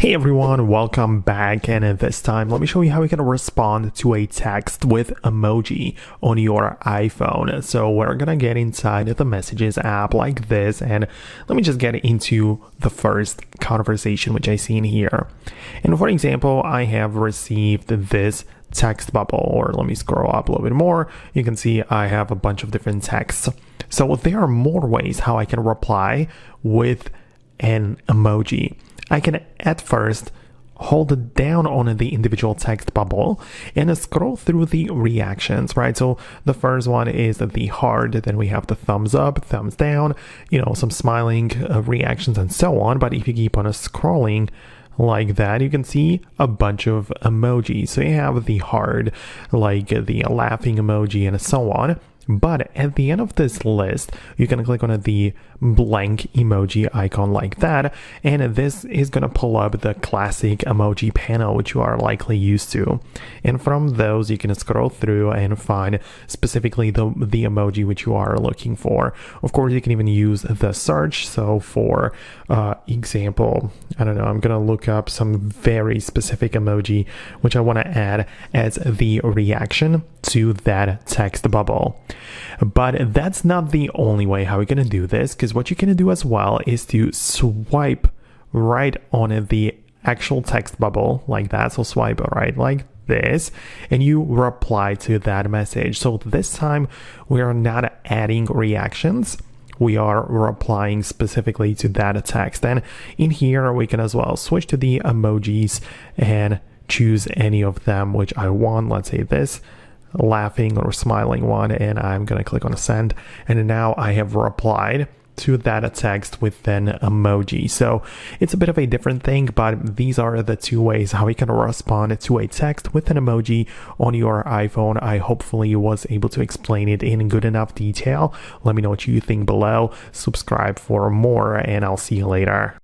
Hey everyone, welcome back, and this time let me show you how you can respond to a text with emoji on your iPhone. So we're gonna get inside the Messages app like this, and let me just get into the first conversation which I see in here. And for example, I have received this text bubble, or let me scroll up a little bit more. You can see I have a bunch of different texts. So there are more ways how I can reply with an emoji. I can at first hold down on the individual text bubble and scroll through the reactions, right? So the first one is the heart, then we have the thumbs up, thumbs down, some smiling reactions and so on. But if you keep on scrolling like that, you can see a bunch of emojis. So you have the heart, like the laughing emoji and so on. But at the end of this list, you can click on the blank emoji icon like that, and this is going to pull up the classic emoji panel, which you are likely used to. And from those, you can scroll through and find specifically the emoji which you are looking for. Of course, you can even use the search. So for example, I don't know, I'm going to look up some very specific emoji which I want to add as the reaction to that text bubble. But that's not the only way how we're going to do this, because what you can do as well is to swipe right on the actual text bubble like that. So swipe right like this, and you reply to that message. So this time we are not adding reactions, we are replying specifically to that text. And in here we can as well switch to the emojis and choose any of them which I want. Let's say this laughing or smiling one, and I'm gonna click on send, and now I have replied to that text with an emoji. So it's a bit of a different thing, but these are the two ways how you can respond to a text with an emoji on your iPhone. I hopefully was able to explain it in good enough detail. Let me know what you think below, subscribe for more, and I'll see you later.